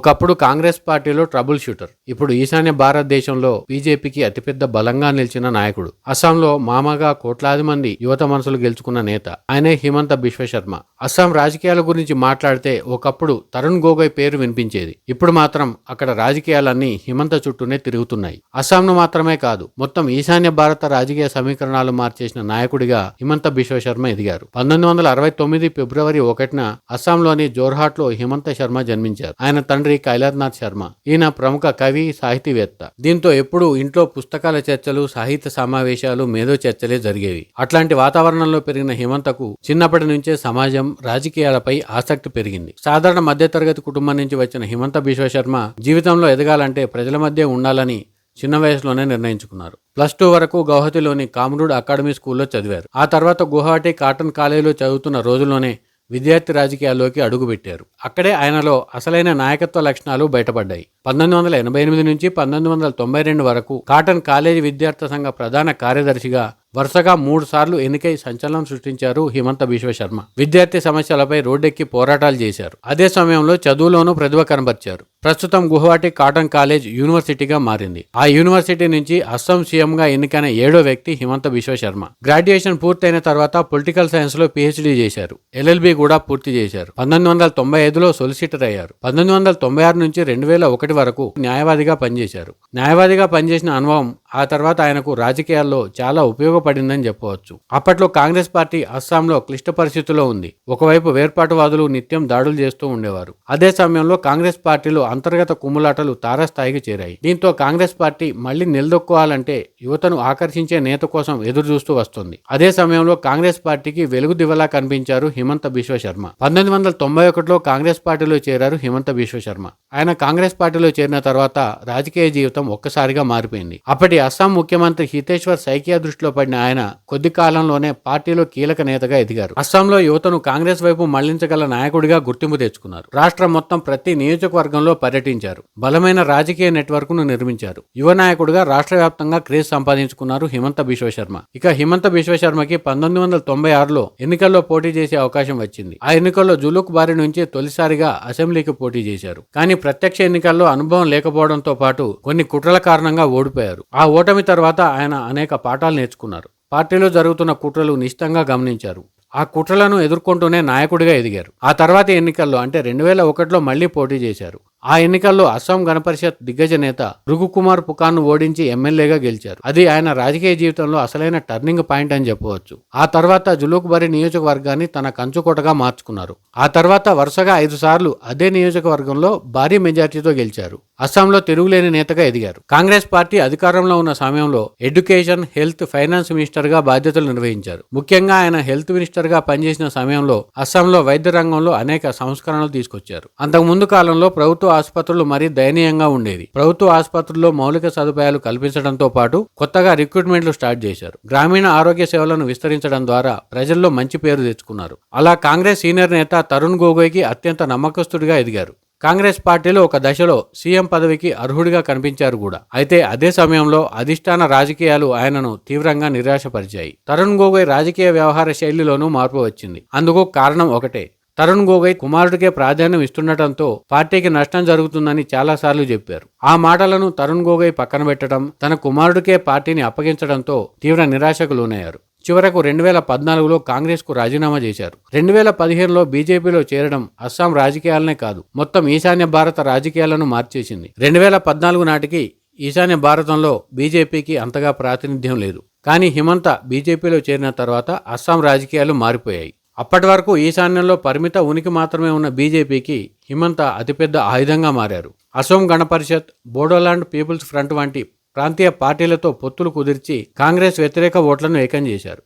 ఒకప్పుడు కాంగ్రెస్ పార్టీలో trouble shooter, ఇప్పుడు ఈశాన్య భారతదేశంలో బీజేపీకి అతిపెద్ద బలంగా నిలిచిన నాయకుడు. అస్సాంలో మామగా కోట్లాది మంది యువత మనసులు గెలుచుకున్న నేత ఆయనే హిమంత బిశ్వ శర్మ. అస్సాం రాజకీయాల గురించి మాట్లాడితే ఒకప్పుడు తరుణ్ గొగోయ్ పేరు వినిపించేది. ఇప్పుడు మాత్రం అక్కడ రాజకీయాలన్నీ హిమంత చుట్టూనే తిరుగుతున్నాయి. అస్సాంను మాత్రమే కాదు, మొత్తం ఈశాన్య భారత రాజకీయ సమీకరణాలు మార్చేసిన నాయకుడిగా హిమంత బిశ్వ శర్మ ఎదిగారు. 1969 ఫిబ్రవరి 1న అస్సాంలోని జోర్హాట్లో హిమంత శర్మ జన్మించారు. ఆయన తండ్రి కైలాద్నాథ్ శర్మ. ఈయన ప్రముఖ కవి, సాహితీవేత్త. దీంతో ఎప్పుడూ ఇంట్లో పుస్తకాల చర్చలు, సాహిత్య సమావేశాలు, మేధో చర్చలే జరిగేవి. అట్లాంటి వాతావరణంలో పెరిగిన హిమంతకు చిన్నప్పటి నుంచే సమాజం, రాజకీయాలపై ఆసక్తి పెరిగింది. సాధారణ మధ్యతరగతి కుటుంబం నుంచి వచ్చిన హిమంత బిశ్వ శర్మ జీవితంలో ఎదగాలంటే ప్రజల మధ్య ఉండాలని చిన్న వయసులోనే నిర్ణయించుకున్నారు. +2 వరకు గౌహతిలోని కామ్రూడ్ అకాడమీ స్కూల్లో చదివారు. ఆ తర్వాత గువాహటి కాటన్ కాలేజీలో చదువుతున్న రోజుల్లోనే విద్యార్థి రాజకీయాల్లోకి అడుగుపెట్టారు. అక్కడే ఆయనలో అసలైన నాయకత్వ లక్షణాలు బయటపడ్డాయి. 1988 నుంచి 1992 వరకు కాటన్ కాలేజీ విద్యార్థి సంఘ ప్రధాన కార్యదర్శిగా వరుసగా 3 సార్లు ఎన్నికై సంచలనం సృష్టించారు హిమంత బిశ్వ శర్మ. విద్యార్థి సమస్యలపై రోడ్డెక్కి పోరాటాలు చేశారు. అదే సమయంలో చదువులోనూ ప్రతిభ కనబర్చారు. ప్రస్తుతం గువాహటి కాటన్ కాలేజ్ యూనివర్సిటీగా మారింది. ఆ యూనివర్సిటీ నుంచి అస్సాం సీఎంగా ఎన్నికైన 7వ వ్యక్తి హిమంత బిశ్వ శర్మ. గ్రాడ్యుయేషన్ పూర్తయిన తర్వాత పొలిటికల్ సైన్స్ లో PhD చేశారు. LLB కూడా పూర్తి చేశారు. 1995లో సొలిసిటర్ అయ్యారు. 1996 నుంచి 2001 వరకు న్యాయవాదిగా పనిచేశారు. న్యాయవాదిగా పనిచేసిన అనుభవం ఆ తర్వాత ఆయనకు రాజకీయాల్లో చాలా ఉపయోగపడిందని చెప్పవచ్చు. అప్పట్లో కాంగ్రెస్ పార్టీ అస్సాంలో క్లిష్ట పరిస్థితుల్లో ఉంది. ఒకవైపు వేర్పాటువాదులు నిత్యం దాడులు చేస్తూ ఉండేవారు. అదే సమయంలో కాంగ్రెస్ పార్టీలో అంతర్గత కుమ్ములాటలు తారాస్థాయికి చేరాయి. దీంతో కాంగ్రెస్ పార్టీ మళ్లీ నిలదొక్కోవాలంటే యువతను ఆకర్షించే నేత కోసం ఎదురు చూస్తూ వస్తుంది. అదే సమయంలో కాంగ్రెస్ పార్టీకి వెలుగు దివలా కనిపించారు హిమంత బిశ్వ శర్మ. 1991లో కాంగ్రెస్ పార్టీలో చేరారు హిమంత బిశ్వ శర్మ. ఆయన కాంగ్రెస్ పార్టీలో చేరిన తర్వాత రాజకీయ జీవితం ఒక్కసారిగా మారిపోయింది. అప్పటి అస్సాం ముఖ్యమంత్రి హితేశ్వర్ సైకియా దృష్టిలో పడిన ఆయన కొద్ది కాలంలోనే పార్టీలో కీలక నేతగా ఎదిగారు. అస్సాంలో యువతను కాంగ్రెస్ వైపు మళ్లించగల నాయకుడిగా గుర్తింపు తెచ్చుకున్నారు. రాష్ట్రం మొత్తం ప్రతి నియోజకవర్గంలో పర్యటించారు. బలమైన రాజకీయ నెట్వర్క్ ను నిర్మించారు. యువ నాయకుడిగా రాష్ట్ర వ్యాప్తంగా క్రేజ్ సంపాదించుకున్నారు హిమంత బిశ్వ శర్మ. ఇక హిమంత బిశ్వ శర్మకి 1996లో ఎన్నికల్లో పోటీ చేసే అవకాశం వచ్చింది. ఆ ఎన్నికల్లో జులుక్ బారి నుంచి తొలిసారిగా అసెంబ్లీకి పోటీ చేశారు. కానీ ప్రత్యక్ష ఎన్నికల్లో అనుభవం లేకపోవడంతో పాటు కొన్ని కుట్రల కారణంగా ఓడిపోయారు. ఆ ఓటమి తర్వాత ఆయన అనేక పాఠాలు నేర్చుకున్నారు. పార్టీలో జరుగుతున్న కుట్రలు నిశితంగా గమనించారు. ఆ కుట్రలను ఎదుర్కొంటూనే నాయకుడిగా ఎదిగారు. ఆ తర్వాత ఎన్నికల్లో అంటే 2001లో మళ్లీ పోటీ చేశారు. ఆ ఎన్నికల్లో అస్సాం గణపరిషత్ దిగ్గజ నేత భృగుకుమార్ పుకాన్ను ఓడించి ఎమ్మెల్యేగా గెలిచారు. అది ఆయన రాజకీయ జీవితంలో అసలైన టర్నింగ్ పాయింట్ అని చెప్పవచ్చు. ఆ తర్వాత జులుక్బరి నియోజకవర్గాన్ని తన కంచుకోటగా మార్చుకున్నారు. ఆ తర్వాత వరుసగా 5 సార్లు అదే నియోజకవర్గంలో భారీ మెజార్టీతో గెలిచారు. అస్సాంలో తిరుగులేని నేతగా ఎదిగారు. కాంగ్రెస్ పార్టీ అధికారంలో ఉన్న సమయంలో ఎడ్యుకేషన్, హెల్త్, ఫైనాన్స్ మినిస్టర్గా బాధ్యతలు నిర్వహించారు. ముఖ్యంగా ఆయన హెల్త్ మినిస్టర్గా పనిచేసిన సమయంలో అస్సాంలో వైద్య రంగంలో అనేక సంస్కరణలు తీసుకొచ్చారు. అంతకుముందు కాలంలో ప్రభుత్వ ఆసుపత్రులు మరీ దయనీయంగా ఉండేవి. ప్రభుత్వ ఆసుపత్రుల్లో మౌలిక సదుపాయాలు కల్పించడంతో పాటు కొత్తగా రిక్రూట్మెంట్లు స్టార్ట్ చేశారు. గ్రామీణ ఆరోగ్య సేవలను విస్తరించడం ద్వారా ప్రజల్లో మంచి పేరు తెచ్చుకున్నారు. అలా కాంగ్రెస్ సీనియర్ నేత తరుణ్ గొగోయ్కి అత్యంత నమ్మకస్తుడిగా ఎదిగారు. కాంగ్రెస్ పార్టీలో ఒక దశలో సీఎం పదవికి అర్హుడిగా కనిపించారు కూడా. అయితే అదే సమయంలో అధిష్టాన రాజకీయాలు ఆయనను తీవ్రంగా నిరాశపరిచాయి. తరుణ్ గొగోయ్ రాజకీయ వ్యవహార శైలిలోనూ మార్పు వచ్చింది. అందుకు కారణం ఒకటే. తరుణ్ గొగోయ్ కుమారుడికే ప్రాధాన్యం ఇస్తుండటంతో పార్టీకి నష్టం జరుగుతుందని చాలాసార్లు చెప్పారు. ఆ మాటలను తరుణ్ గొగోయ్ పక్కన పెట్టడం, తన కుమారుడికే పార్టీని అప్పగించడంతో తీవ్ర నిరాశకు లోనయ్యారు. చివరకు 2014లో కాంగ్రెస్ కు రాజీనామా చేశారు. 2015లో బీజేపీలో చేరడం అస్సాం రాజకీయాలనే కాదు, మొత్తం ఈశాన్య భారత రాజకీయాలను మార్చేసింది. 2014 నాటికి ఈశాన్య భారతంలో బీజేపీకి అంతగా ప్రాతినిధ్యం లేదు. కానీ హిమంత బీజేపీలో చేరిన తర్వాత అస్సాం రాజకీయాలు మారిపోయాయి. అప్పటి వరకు ఈశాన్యంలో పరిమిత ఉనికి మాత్రమే ఉన్న బీజేపీకి హిమంత అతిపెద్ద ఆయుధంగా మారారు. అసోం గణపరిషత్, బోడోలాండ్ పీపుల్స్ ఫ్రంట్ వంటి ప్రాంతీయ పార్టీలతో పొత్తులు కుదిర్చి కాంగ్రెస్ వ్యతిరేక ఓట్లను ఏకం చేశారు.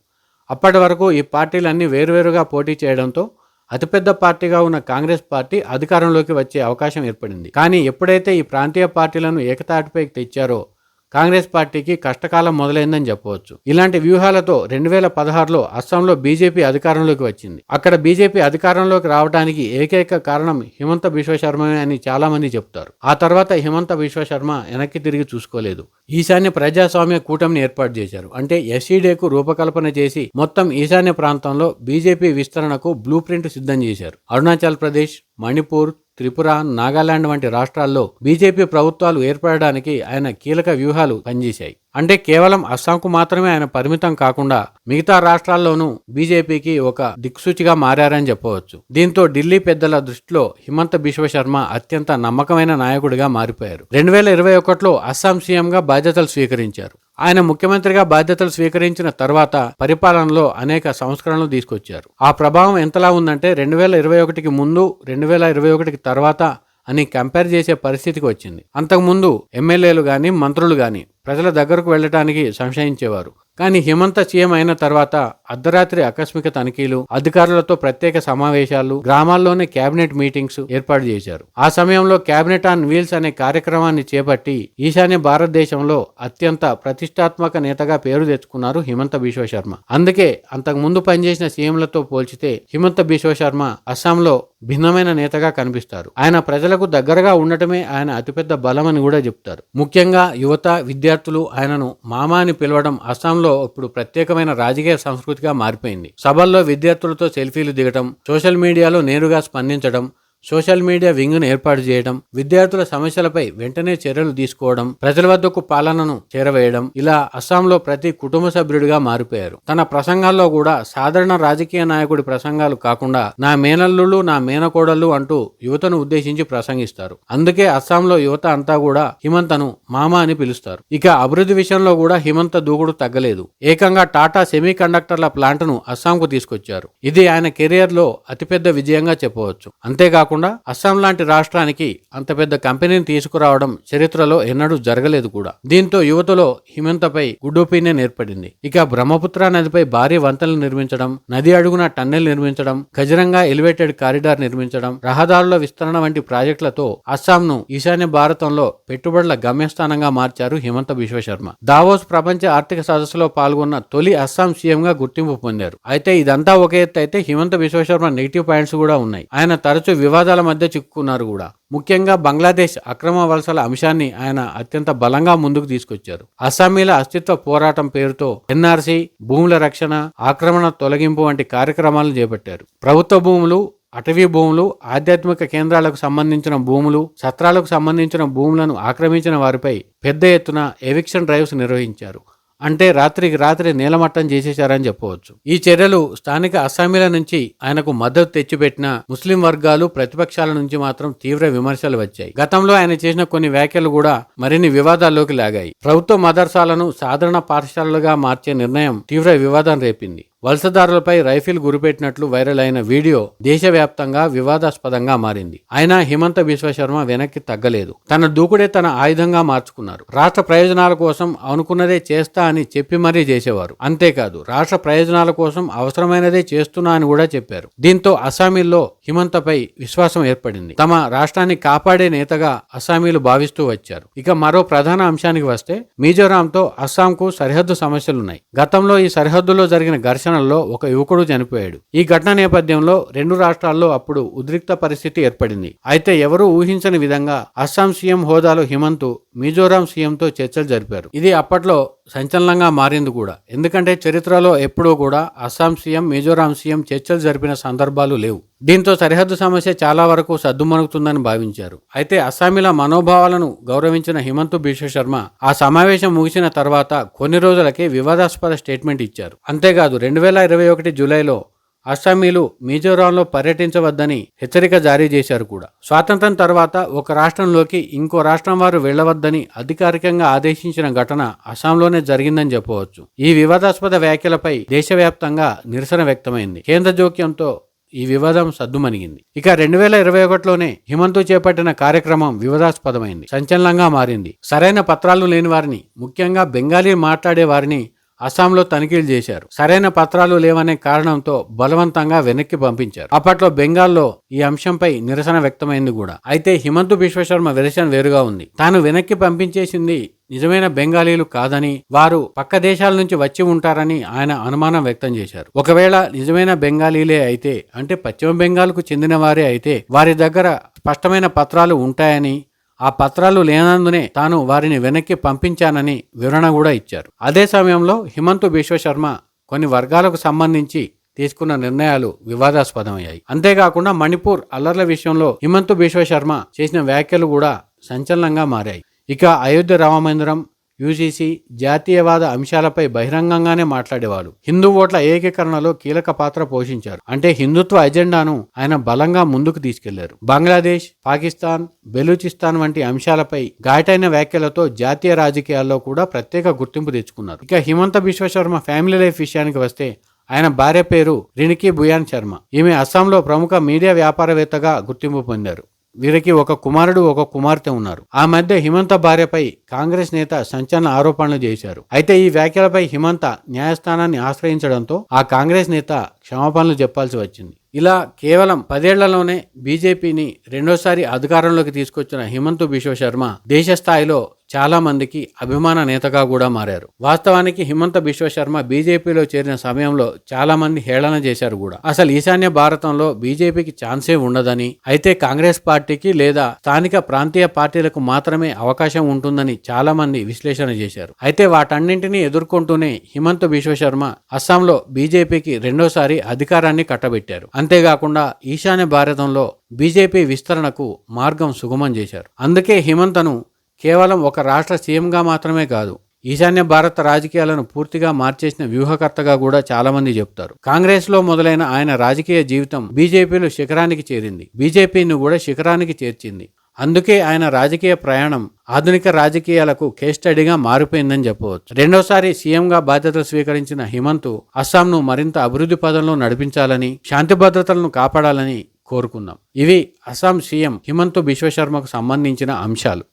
అప్పటి వరకు ఈ పార్టీలన్నీ వేరువేరుగా పోటీ చేయడంతో అతిపెద్ద పార్టీగా ఉన్న కాంగ్రెస్ పార్టీ అధికారంలోకి వచ్చే అవకాశం ఏర్పడింది. కానీ ఎప్పుడైతే ఈ ప్రాంతీయ పార్టీలను ఏకతాటిపైకి తెచ్చారో కాంగ్రెస్ పార్టీకి కష్టకాలం మొదలైందని చెప్పవచ్చు. ఇలాంటి వ్యూహాలతో 2016లో అస్సాంలో బీజేపీ అధికారంలోకి వచ్చింది. అక్కడ బీజేపీ అధికారంలోకి రావడానికి ఏకైక కారణం హిమంత బిశ్వ శర్మనే అని చాలా మంది చెప్తారు. ఆ తర్వాత హిమంత బిశ్వ శర్మ వెనక్కి తిరిగి చూసుకోలేదు. ఈశాన్య ప్రజాస్వామ్య కూటమిని ఏర్పాటు చేశారు. అంటే ఎస్ఈడేకు రూపకల్పన చేసి మొత్తం ఈశాన్య ప్రాంతంలో బీజేపీ విస్తరణకు బ్లూ ప్రింట్ సిద్ధం చేశారు. అరుణాచల్ ప్రదేశ్, మణిపూర్, త్రిపుర, నాగాలాండ్ వంటి రాష్ట్రాల్లో బీజేపీ ప్రభుత్వాలు ఏర్పడడానికి ఆయన కీలక వ్యూహాలు పనిచేశాయి. అంటే కేవలం అస్సాంకు మాత్రమే ఆయన పరిమితం కాకుండా మిగతా రాష్ట్రాల్లోనూ బీజేపీకి ఒక దిక్సూచిగా మారని చెప్పవచ్చు. దీంతో ఢిల్లీ పెద్దల దృష్టిలో హిమంత బిశ్వ శర్మ అత్యంత నమ్మకమైన నాయకుడిగా మారిపోయారు. 2021లో అస్సాం సీఎంగా బాధ్యతలు స్వీకరించారు. ఆయన ముఖ్యమంత్రిగా బాధ్యతలు స్వీకరించిన తర్వాత పరిపాలనలో అనేక సంస్కరణలు తీసుకొచ్చారు. ఆ ప్రభావం ఎంతలా ఉందంటే 2021కి ముందు, 2021కి తర్వాత అని కంపేర్ చేసే పరిస్థితికి వచ్చింది. అంతకుముందు ఎమ్మెల్యేలు గాని, మంత్రులు గాని ప్రజల దగ్గరకు వెళ్లటానికి సంశయించేవారు. కానీ హిమంత సీఎం అయిన తర్వాత అర్ధరాత్రి ఆకస్మిక తనిఖీలు, అధికారులతో ప్రత్యేక సమావేశాలు, గ్రామాల్లోనే కేబినెట్ మీటింగ్స్ ఏర్పాటు చేశారు. ఆ సమయంలో కేబినెట్ ఆన్ వీల్స్ అనే కార్యక్రమాన్ని చేపట్టి ఈశాన్య భారతదేశంలో అత్యంత ప్రతిష్టాత్మక నేతగా పేరు తెచ్చుకున్నారు హిమంత బిశ్వ శర్మ. అందుకే అంతకు ముందు పనిచేసిన సీఎంలతో పోల్చితే హిమంత బిశ్వ శర్మ అస్సాంలో భిన్నమైన నేతగా కనిపిస్తారు. ఆయన ప్రజలకు దగ్గరగా ఉండటమే ఆయన అతిపెద్ద బలమని కూడా చెప్తారు. ముఖ్యంగా యువత, విద్యార్థులు ఆయనను మామా అని పిలవడం అస్సాంలో ఇప్పుడు ప్రత్యేకమైన రాజకీయ సంస్కృతిగా మారిపోయింది. సభల్లో విద్యార్థులతో సెల్ఫీలు దిగడం, సోషల్ మీడియాలో నేరుగా స్పందించడం, సోషల్ మీడియా వింగ్ను ఏర్పాటు చేయడం, విద్యార్థుల సమస్యలపై వెంటనే చర్యలు తీసుకోవడం, ప్రజల వద్దకు పాలనను చేరవేయడం, ఇలా అస్సాంలో ప్రతి కుటుంబ సభ్యుడిగా మారిపోయారు. తన ప్రసంగాల్లో కూడా సాధారణ రాజకీయ నాయకుడి ప్రసంగాలు కాకుండా నా మేనల్లుళ్ళు, నా మేనకోడళ్ళు అంటూ యువతను ఉద్దేశించి ప్రసంగిస్తారు. అందుకే అస్సాంలో యువత అంతా కూడా హిమంతను మామా అని పిలుస్తారు. ఇక అభివృద్ధి విషయంలో కూడా హిమంత దూకుడు తగ్గలేదు. ఏకంగా టాటా సెమీ కండక్టర్ల ప్లాంట్ను అస్సాంకు తీసుకొచ్చారు. ఇది ఆయన కెరియర్ లో అతిపెద్ద విజయంగా చెప్పవచ్చు. అంతేకాకుండా అస్సాం లాంటి రాష్ట్రానికి అంత పెద్ద కంపెనీని తీసుకురావడం చరిత్రలో ఎన్నడూ జరగలేదు కూడా. దీంతో యువతలో హిమంతపై గుడ్ ఒపీనియన్ ఏర్పడింది. ఇక బ్రహ్మపుత్ర నదిపై భారీ వంతెనలు నిర్మించడం, నది అడుగున టన్నెల్ నిర్మించడం, ఖజరంగా ఎలివేటెడ్ కారిడార్ నిర్మించడం, రహదారుల విస్తరణ వంటి ప్రాజెక్టులతో అస్సాంను ఈశాన్య భారతంలో పెట్టుబడుల గమ్యస్థానంగా మార్చారు హిమంత బిశ్వ శర్మ. దావోస్ ప్రపంచ ఆర్థిక సదస్సులో పాల్గొన్న తొలి అస్సాం సీఎం గా గుర్తింపు పొందారు. అయితే ఇదంతా ఒక ఎత్తు అయితే హిమంత బిశ్వ శర్మ నెగిటివ్ పాయింట్స్ కూడా ఉన్నాయి. ఆయన తరచూ వివాదాల మధ్య చిక్కుకున్నారు కూడా. ముఖ్యంగా బంగ్లాదేశ్ అక్రమ వలసల అంశాన్ని ఆయన అత్యంత బలంగా ముందుకు తీసుకొచ్చారు. అస్సామీల అస్తిత్వ పోరాటం పేరుతో ఎన్ఆర్సీ, భూముల రక్షణ, ఆక్రమణ తొలగింపు వంటి కార్యక్రమాలను చేపట్టారు. ప్రభుత్వ భూములు, అటవీ భూములు, ఆధ్యాత్మిక కేంద్రాలకు సంబంధించిన భూములు, సత్రాలకు సంబంధించిన భూములను ఆక్రమించిన వారిపై పెద్ద ఎత్తున ఎవిక్షన్ డ్రైవ్స్ నిర్వహించారు. అంటే రాత్రికి రాత్రి నేలమట్టం చేసేశారని చెప్పవచ్చు. ఈ చర్యలు స్థానిక అస్సామీల నుంచి ఆయనకు మద్దతు తెచ్చిపెట్టిన ముస్లిం వర్గాలు, ప్రతిపక్షాల నుంచి మాత్రం తీవ్ర విమర్శలు వచ్చాయి. గతంలో ఆయన చేసిన కొన్ని వ్యాఖ్యలు కూడా మరిన్ని వివాదాల్లోకి లాగాయి. ప్రభుత్వ మదర్సాలను సాధారణ పాఠశాలలుగా మార్చే నిర్ణయం తీవ్ర వివాదం రేపింది. వలసదారులపై రైఫిల్ గురిపెట్టినట్లు వైరల్ అయిన వీడియో దేశవ్యాప్తంగా వివాదాస్పదంగా మారింది. అయినా హిమంత బిశ్వ శర్మ వెనక్కి తగ్గలేదు. తన దూకుడే తన ఆయుధంగా మార్చుకున్నారు. రాష్ట్ర ప్రయోజనాల కోసం అనుకున్నదే చేస్తా అని చెప్పి మరీ చేసేవారు. అంతేకాదు రాష్ట్ర ప్రయోజనాల కోసం అవసరమైనదే చేస్తున్నా అని కూడా చెప్పారు. దీంతో అస్సామీల్లో హిమంతపై విశ్వాసం ఏర్పడింది. తమ రాష్ట్రాన్ని కాపాడే నేతగా అస్సామీలు భావిస్తూ వచ్చారు. ఇక మరో ప్రధాన అంశానికి వస్తే మిజోరాంతో అస్సాంకు సరిహద్దు సమస్యలున్నాయి. గతంలో ఈ సరిహద్దులో జరిగిన ఘర్షణ ఒక యువకుడు చనిపోయాడు. ఈ ఘటన నేపథ్యంలో రెండు రాష్ట్రాల్లో అప్పుడు ఉద్రిక్త పరిస్థితి ఏర్పడింది. అయితే ఎవరూ ఊహించని విధంగా అస్సాం సీఎం హోదాలో హిమంత్ మిజోరాం సీఎంతో చర్చలు జరిపారు. ఇది అప్పట్లో సంచలనంగా మారింది కూడా. ఎందుకంటే చరిత్రలో ఎప్పుడూ కూడా అస్సాం సీఎం, మిజోరాం సీఎం చర్చలు జరిపిన సందర్భాలు లేవు. దీంతో సరిహద్దు సమస్య చాలా వరకు సద్దుమణుగుతుందని భావించారు. అయితే అస్సామీల మనోభావాలను గౌరవించిన హిమంత బిశ్వ శర్మ ఆ సమావేశం ముగిసిన తర్వాత కొన్ని రోజులకే వివాదాస్పద స్టేట్మెంట్ ఇచ్చారు. అంతేకాదు 2021 జూలైలో అస్సామీలు మిజోరాంలో పర్యటించవద్దని హెచ్చరిక జారీ చేశారు కూడా. స్వాతంత్రం తర్వాత ఒక రాష్ట్రంలోకి ఇంకో రాష్ట్రం వారు వెళ్లవద్దని అధికారికంగా ఆదేశించిన ఘటన అస్సాంలోనే జరిగిందని చెప్పవచ్చు. ఈ వివాదాస్పద వ్యాఖ్యలపై దేశవ్యాప్తంగా నిరసన వ్యక్తమైంది. కేంద్ర జోక్యంతో ఈ వివాదం సద్దుమణిగింది. ఇక 2021లోనే హిమంత్ చేపట్టిన కార్యక్రమం వివాదాస్పదమైంది, సంచలనంగా మారింది. సరైన పత్రాలు లేని వారిని, ముఖ్యంగా బెంగాలీ మాట్లాడే వారిని అస్సాంలో తనిఖీలు చేశారు. సరైన పత్రాలు లేవనే కారణంతో బలవంతంగా వెనక్కి పంపించారు. అప్పట్లో బెంగాల్లో ఈ అంశంపై నిరసన వ్యక్తమైంది కూడా. అయితే హిమంత బిశ్వ శర్మ వెర్షన్ వేరుగా ఉంది. తాను వెనక్కి పంపించేసింది నిజమైన బెంగాలీలు కాదని, వారు పక్క దేశాల నుంచి వచ్చి ఉంటారని ఆయన అనుమానం వ్యక్తం చేశారు. ఒకవేళ నిజమైన బెంగాలీలే అయితే, అంటే పశ్చిమ బెంగాల్కు చెందిన వారే అయితే వారి దగ్గర స్పష్టమైన పత్రాలు ఉంటాయని, ఆ పత్రాలు లేనందునే తాను వారిని వెనక్కి పంపించానని వివరణ కూడా ఇచ్చారు. అదే సమయంలో హిమంత బిశ్వ శర్మ కొన్ని వర్గాలకు సంబంధించి తీసుకున్న నిర్ణయాలు వివాదాస్పదమయ్యాయి. అంతేకాకుండా మణిపూర్ అల్లర్ల విషయంలో హిమంత బిశ్వ శర్మ చేసిన వ్యాఖ్యలు కూడా సంచలనంగా మారాయి. ఇక అయోధ్య రామ మందిరం, యూజీసీ, జాతీయవాద అంశాలపై బహిరంగంగానే మాట్లాడేవాడు. హిందూ ఓట్ల ఏకీకరణలో కీలక పాత్ర పోషించారు. అంటే హిందుత్వ ఎజెండాను ఆయన బలంగా ముందుకు తీసుకెళ్లారు. బంగ్లాదేశ్, పాకిస్తాన్, బెలూచిస్తాన్ వంటి అంశాలపై ఘాటైన వ్యాఖ్యలతో జాతీయ రాజకీయాల్లో కూడా ప్రత్యేక గుర్తింపు తెచ్చుకున్నారు. ఇక హిమంత బిశ్వ శర్మ ఫ్యామిలీ లైఫ్ విషయానికి వస్తే ఆయన భార్య పేరు రిణికి బుయాన్ శర్మ. ఈమె అస్సాంలో ప్రముఖ మీడియా వ్యాపారవేత్తగా గుర్తింపు పొందారు. వీరికి ఒక కుమారుడు, ఒక కుమార్తె ఉన్నారు. ఆ మధ్య హిమంత భార్యపై కాంగ్రెస్ నేత సంచలన ఆరోపణలు చేశారు. అయితే ఈ వ్యాఖ్యలపై హిమంత న్యాయస్థానాన్ని ఆశ్రయించడంతో ఆ కాంగ్రెస్ నేత క్షమాపణలు చెప్పాల్సి వచ్చింది. ఇలా కేవలం 10 ఏళ్లలోనే బీజేపీని రెండోసారి అధికారంలోకి తీసుకొచ్చిన హిమంత బిశ్వ శర్మ దేశ స్థాయిలో చాలా మందికి అభిమాన నేతగా కూడా మారారు. వాస్తవానికి హిమంత బిశ్వ శర్మ బీజేపీలో చేరిన సమయంలో చాలా మంది హేళన చేశారు కూడా. అసలు ఈశాన్య భారతంలో బీజేపీకి ఛాన్సే ఉండదని, అయితే కాంగ్రెస్ పార్టీకి లేదా స్థానిక ప్రాంతీయ పార్టీలకు మాత్రమే అవకాశం ఉంటుందని చాలా మంది విశ్లేషణ చేశారు. అయితే వాటన్నింటినీ ఎదుర్కొంటూనే హిమంత బిశ్వ శర్మ అస్సాంలో బీజేపీకి రెండోసారి అధికారాన్ని కట్టబెట్టారు. అంతేకాకుండా ఈశాన్య భారతంలో బీజేపీ విస్తరణకు మార్గం సుగమం చేశారు. అందుకే హిమంతను కేవలం ఒక రాష్ట్ర సీఎంగా మాత్రమే కాదు, ఈశాన్య భారత రాజకీయాలను పూర్తిగా మార్చేసిన వ్యూహకర్తగా కూడా చాలా మంది చెప్తారు. కాంగ్రెస్ లో మొదలైన ఆయన రాజకీయ జీవితం బీజేపీలో శిఖరానికి చేరింది, బీజేపీని కూడా శిఖరానికి చేర్చింది. అందుకే ఆయన రాజకీయ ప్రయాణం ఆధునిక రాజకీయాలకు కేస్ స్టడీగా మారిపోయిందని చెప్పవచ్చు. రెండోసారి సీఎంగా బాధ్యతలు స్వీకరించిన హిమంత్ అస్సాంను మరింత అభివృద్ధి పదంలో నడిపించాలని, శాంతి భద్రతలను కాపాడాలని కోరుకుందాం. ఇవి అస్సాం సీఎం హిమంత బిశ్వ శర్మకు సంబంధించిన అంశాలు.